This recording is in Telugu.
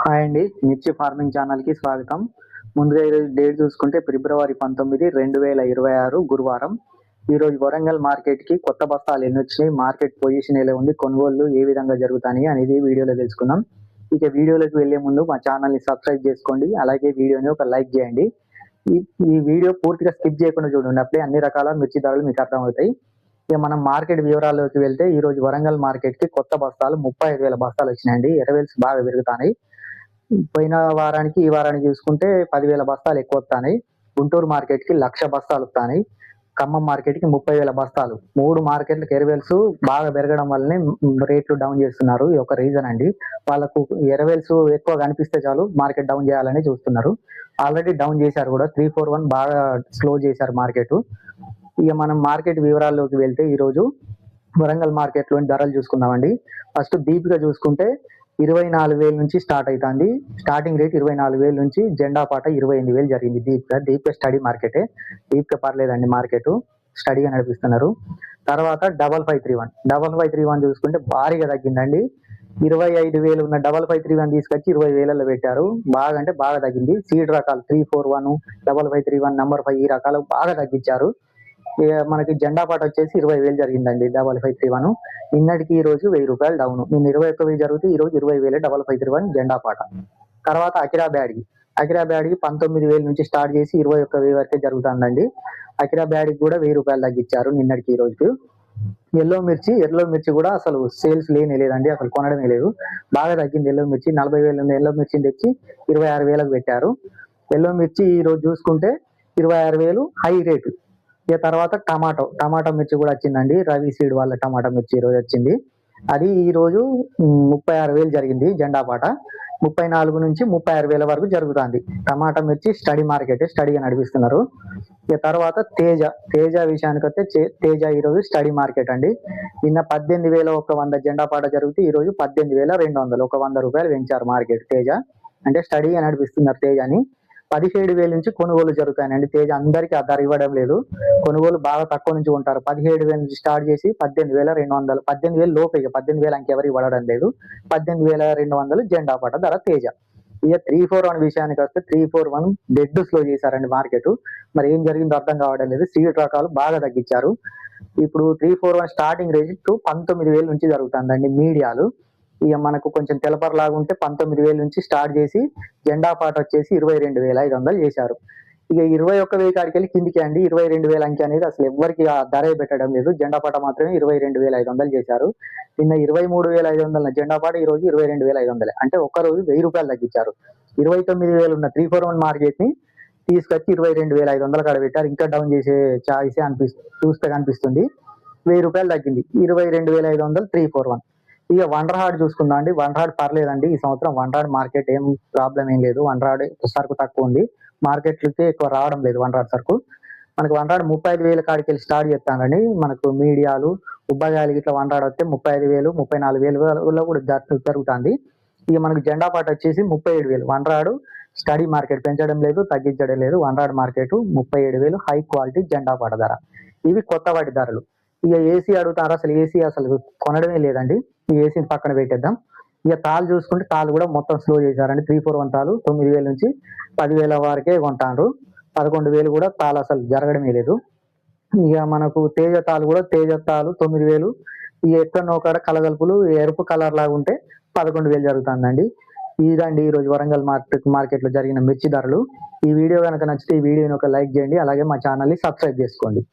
హాయ్ అండి, మిర్చి ఫార్మింగ్ ఛానల్కి స్వాగతం. ముందుగా ఈరోజు డేట్ చూసుకుంటే ఫిబ్రవరి 19, 2026 గురువారం. ఈరోజు వరంగల్ మార్కెట్కి కొత్త బస్తాలు ఎన్ని వచ్చినాయి, మార్కెట్ పొజిషన్ ఎలా ఉంది, కొనుగోళ్లు ఏ విధంగా జరుగుతాయి అనేది వీడియోలో తెలుసుకుందాం. ఇక వీడియోలోకి వెళ్లే ముందు మా ఛానల్ని సబ్స్క్రైబ్ చేసుకోండి, అలాగే వీడియోని ఒక లైక్ చేయండి. ఈ వీడియో పూర్తిగా స్కిప్ చేయకుండా చూడండి, అప్పుడే అన్ని రకాల మిర్చి ధరలు మీకు అర్థమవుతాయి. ఇక మనం మార్కెట్ వివరాల్లోకి వెళ్తే ఈ రోజు వరంగల్ మార్కెట్ కి కొత్త బస్తాలు 35,000 బస్తాలు వచ్చినాయండి. ఎరవేల్స్ బాగా పెరుగుతాయి. పోయిన వారానికి ఈ వారానికి చూసుకుంటే 10,000 బస్తాలు ఎక్కువ వస్తాయి. గుంటూరు మార్కెట్ కి 1,00,000 బస్తాలు వస్తాయి. ఖమ్మం మార్కెట్ కి 30,000 బస్తాలు. 3 మార్కెట్లకు ఎరవేల్స్ బాగా పెరగడం వల్లనే రేట్లు డౌన్ చేస్తున్నారు. ఇది ఒక రీజన్ అండి. వాళ్ళకు ఎరవేల్స్ ఎక్కువ కనిపిస్తే చాలు మార్కెట్ డౌన్ చేయాలని చూస్తున్నారు. ఆల్రెడీ డౌన్ చేశారు కూడా. 341 బాగా స్లో చేశారు మార్కెట్. ఇక మనం మార్కెట్ వివరాల్లోకి వెళ్తే ఈ రోజు వరంగల్ మార్కెట్ లోని ధరలు చూసుకుందామండి. ఫస్ట్ దీపిక చూసుకుంటే 24,000 నుంచి స్టార్ట్ అవుతుంది. స్టార్టింగ్ రేట్ 24,000 నుంచి జెండా పాట 28,000 జరిగింది. దీపిక స్టడీ మార్కెటే. దీపిక పర్లేదండి, మార్కెట్ స్టడీగా నడిపిస్తున్నారు. తర్వాత 5531 చూసుకుంటే భారీగా తగ్గిందండి. 25,000 ఉన్న 5531 తీసుకొచ్చి 20,000లో పెట్టారు. బాగా అంటే బాగా తగ్గింది. సీడ్ రకాలు 341, 5531, నంబర్ 5 ఈ రకాలు బాగా తగ్గించారు. మనకి జెండా పాట వచ్చేసి 20,000 జరిగిందండి 5531. నిన్నటికి ఈ రోజు 1,000 రూపాయలు డౌన్. నిన్న 21,000 జరిగితే ఈ రోజు 20,000 5531 జెండా పాట. తర్వాత అకిరా బ్యాడ్కి 19,000 నుంచి స్టార్ట్ చేసి 21,000 వరకే జరుగుతుందండి. అకిరా బ్యాడ్కి కూడా 1,000 రూపాయలు తగ్గించారు నిన్నటికి ఈ రోజుకి. ఎల్లో మిర్చి కూడా అసలు సేల్స్ లేదండి, అసలు కొనడమే లేదు. బాగా తగ్గింది ఎల్లో మిర్చి. 40,000 ఉన్న ఎల్లో మిర్చిని తెచ్చి 26,000కు పెట్టారు. ఎల్లో మిర్చి ఈ రోజు చూసుకుంటే 26,000 హై రేటు. ఇక తర్వాత టమాటో మిర్చి కూడా వచ్చిందండి. రవి సీడ్ వాళ్ళ టమాటా మిర్చి ఈ రోజు వచ్చింది. అది ఈ రోజు 36,000 జరిగింది జెండా పాట. 34 నుంచి 36,000 వరకు జరుగుతుంది. టమాటా మిర్చి స్టడీ మార్కెట్, స్టడీగా నడిపిస్తున్నారు. ఇక తర్వాత తేజ విషయానికి వస్తే తేజ ఈ రోజు స్టడీ మార్కెట్ అండి. నిన్న 18,100 జెండా పాట జరిగితే ఈ రోజు 18,200, ఒక 100 రూపాయలు పెంచారు మార్కెట్. తేజ అంటే స్టడీగా నడిపిస్తున్నారు తేజని. 17,000 నుంచి కొనుగోలు జరుగుతాయండి. తేజ అందరికీ ఆ ధర ఇవ్వడం లేదు. కొనుగోలు బాగా తక్కువ నుంచి ఉంటారు. 17,000 నుంచి స్టార్ట్ చేసి 18,200, 18,000 లోపే. 18,000 ఇంకెవరు ఇవ్వడం లేదు. 18,200 జెండా పాట ధర తేజ. ఇక 341 విషయానికి వస్తే 341 డెడ్ స్లో చేశారండి మార్కెట్. మరి ఏం జరిగిందో అర్థం కావడం లేదు. సీడ్ రకాలు బాగా తగ్గించారు. ఇప్పుడు 341 స్టార్టింగ్ రేట్ 19,000 నుంచి జరుగుతుందండి మీడియాలు. ఇక మనకు కొంచెం తెలపరలాగా ఉంటే 19,000 నుంచి స్టార్ట్ చేసి జెండా పాట వచ్చేసి 22,500 చేశారు. ఇక 21,000 కాడికి వెళ్ళి కిందికి అండి. 22,000 అంకె అనేది అసలు ఎవరికి ఆ ధర పెట్టడం లేదు. జెండా పాట మాత్రమే 22,500 చేశారు. నిన్న 23,500 జెండా పాట ఈ రోజు 22,500. అంటే ఒక్క రోజు 1,000 రూపాయలు తగ్గించారు. 29,000 ఉన్న 341 మార్కెట్ ని తీసుకొచ్చి 22,500 కాడ పెట్టారు. ఇంకా డౌన్ చేసే ఛాయిస్ చూస్తే కనిపిస్తుంది. 1,000 రూపాయలు తగ్గింది. 22,500 341. ఇక వండర్హాడ్ చూసుకుందాం అండి. వండర్హాడ్ పర్లేదండి. ఈ సంవత్సరం వండర్హాడ్ మార్కెట్ ఏం ప్రాబ్లం ఏం లేదు. వండర్హాడ్ సరుకు తక్కువ ఉంది. మార్కెట్లకి ఎక్కువ రావడం లేదు వండర్హాడ్ సరుకు. మనకు వండర్హాడ్ 35,000 కాడికి వెళ్ళి స్టార్ట్ చేస్తానండి. మనకు మీడియాలు ఉబ్బగాయలు ఇట్లా వండర్హాడ్ వస్తే 35,000, 34,000 కూడా జరుగుతుంది. ఇక మనకు జెండా పాట వచ్చేసి 37,000. వండర్హాడ్ స్టడీ మార్కెట్ పెంచడం లేదు, తగ్గించడం లేదు. వండర్హాడ్ మార్కెట్ 37,000 హై క్వాలిటీ జెండా పాట ధర. ఇవి కొత్త వాటి ధరలు. ఇక ఏసీ అడుగుతారు. ఏసీ అసలు కొనడమే లేదండి. ఈ ఏసీని పక్కన పెట్టేద్దాం. ఇక తాళ్ళు చూసుకుంటే తాళ్ళు కూడా మొత్తం స్లో చేశారండి. 341 తాళ్ళు 9,000 నుంచి 10,000 వరకే కొంటారు. 11,000 కూడా తాళ్ళు అసలు జరగడమే లేదు. ఇక మనకు తేజ తాళ్ళు 9,000. ఇక ఎక్కడనో కాడ కలగలుపులు ఎరుపు కలర్ లాగా ఉంటే 11,000 జరుగుతుందండి. ఇదండి ఈ రోజు వరంగల్ మార్కెట్ లో జరిగిన మిర్చి ధరలు. ఈ వీడియో కనుక నచ్చితే ఈ వీడియోని ఒక లైక్ చేయండి, అలాగే మా ఛానల్ని సబ్స్క్రైబ్ చేసుకోండి.